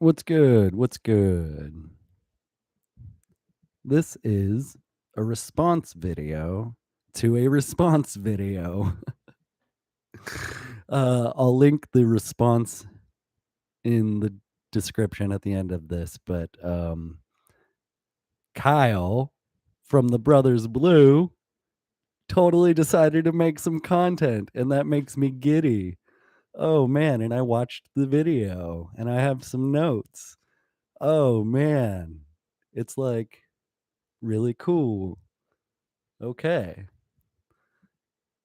What's good? What's good? This is a response video to a response video. I'll link the response in the description at the end of this, but Kyle from the Brothers Blue totally decided to make some content, and that makes me giddy. Oh man, and I watched the video and I have some notes. Oh man, it's like really cool. Okay.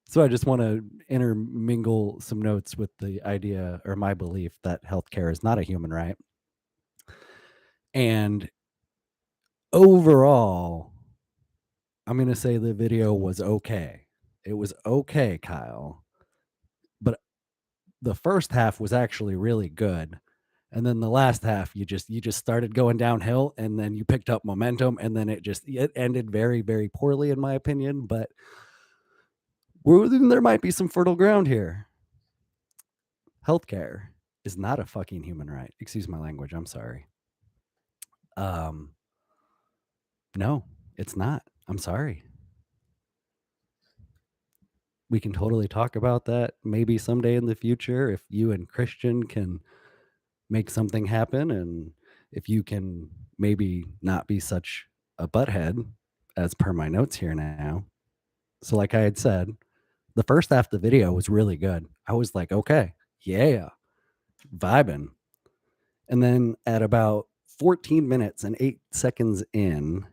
So I just want to intermingle some notes with the idea or my belief that healthcare is not a human right. And overall, I'm going to say the video was okay. It was okay, Kyle. But the first half was actually really good. And then the last half you just started going downhill, and then you picked up momentum, and then it ended very very poorly in my opinion, but there might be some fertile ground here. Healthcare is not a fucking human right. Excuse my language. I'm sorry. Um, no, it's not. I'm sorry. We can totally talk about that maybe someday in the future if you and Christian can make something happen, and if you can maybe not be such a butthead as per my notes here now. So, like I had said, the first half of the video was really good. I was like, okay, yeah, vibing. And then at about 14 minutes and 8 seconds in,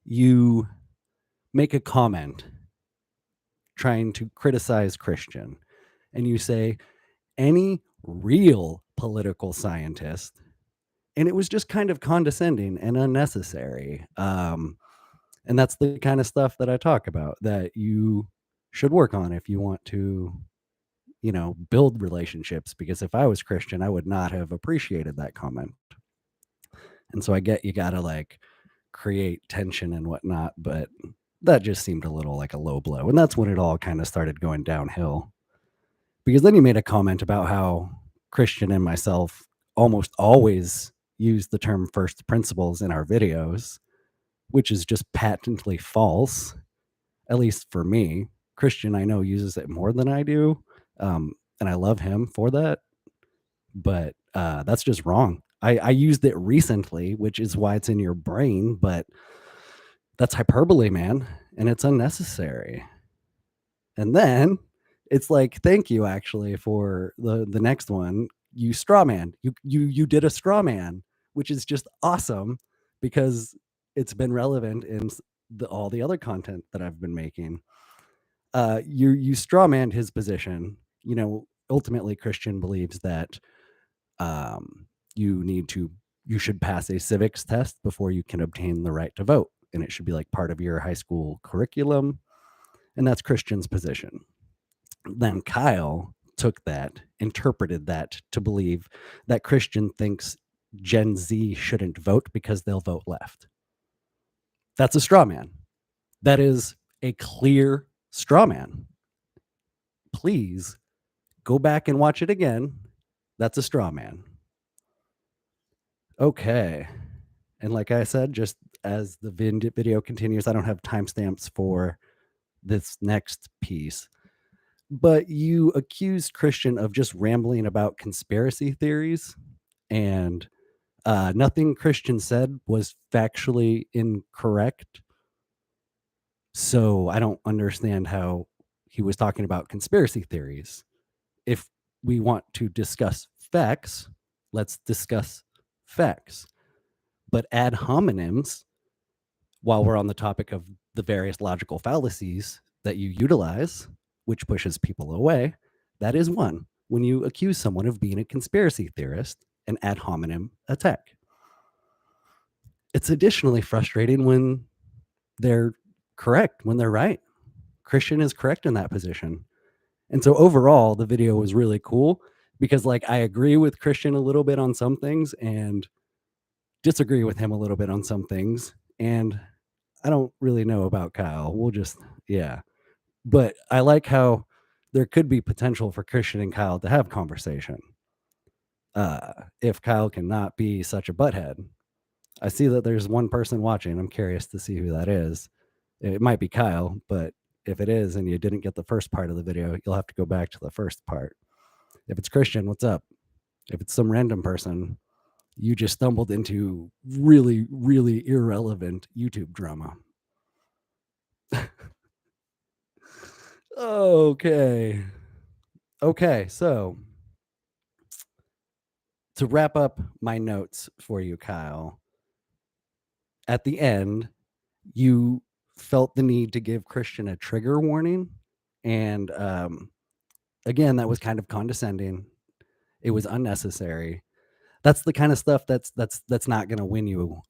you make a comment trying to criticize Christian. And you say, any real political scientist. And it was just kind of condescending and unnecessary. And that's the kind of stuff that I talk about that you should work on if you want to, build relationships. Because if I was Christian, I would not have appreciated that comment. And so I get you got to like create tension and whatnot, but that just seemed a little like a low blow. And that's when it all kind of started going downhill. Because then you made a comment about how Christian and myself almost always use the term first principles in our videos, which is just patently false, at least for me. Christian, I know, uses it more than I do. And I love him for that. But that's just wrong. I used it recently, which is why it's in your brain, but that's hyperbole, man, and it's unnecessary. And then it's like, thank you actually for the next one. You straw man. You did a straw man, which is just awesome because it's been relevant in all the other content that I've been making. You straw manned his position. Ultimately, Christian believes that um, you need to you should pass a civics test before you can obtain the right to vote, and it should be like part of your high school curriculum, and that's Christian's position. Then Kyle took that, interpreted that to believe that Christian thinks Gen Z shouldn't vote because they'll vote left. That's a straw man. That is a clear straw man. Please go back and watch it again. That's a straw man. Okay. And like I said, just as the video continues, I don't have timestamps for this next piece, but you accused Christian of just rambling about conspiracy theories, and nothing Christian said was factually incorrect. So I don't understand how he was talking about conspiracy theories. If we want to discuss facts, let's discuss facts. But ad hominems, while we're on the topic of the various logical fallacies that you utilize, which pushes people away, that is one. When you accuse someone of being a conspiracy theorist, an ad hominem attack. It's additionally frustrating when they're correct, when they're right. Christian is correct in that position. And so overall, the video was really cool because like I agree with Christian a little bit on some things and disagree with him a little bit on some things. And I don't really know about Kyle. Yeah. But I like how there could be potential for Christian and Kyle to have conversation. if Kyle cannot be such a butthead. I see that there's one person watching. I'm curious to see who that is. It might be Kyle, but if it is and you didn't get the first part of the video, you'll have to go back to the first part. If it's Christian, what's up? If it's some random person, you just stumbled into really, really irrelevant YouTube drama. Okay. Okay, so to wrap up my notes for you, Kyle, at the end, you felt the need to give Christian a trigger warning. And again, that was kind of condescending. It was unnecessary. That's the kind of stuff that's not going to win you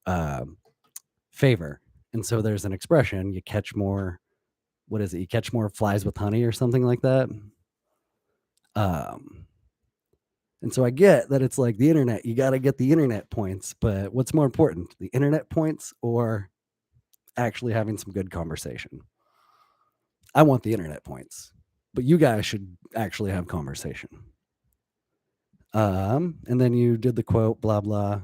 favor. And so there's an expression: you catch more. What is it? You catch more flies with honey, or something like that. Um, and so I get that it's like the internet. You got to get the internet points, but what's more important, the internet points or actually having some good conversation? I want the internet points, but you guys should actually have conversation. And then you did the quote, blah, blah.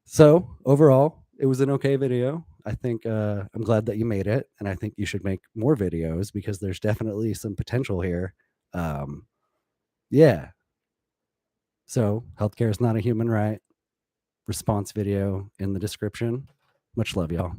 So overall, it was an okay video. I think I'm glad that you made it, and I think you should make more videos because there's definitely some potential here. Yeah. So healthcare is not a human right. Response video in the description. Much love, y'all.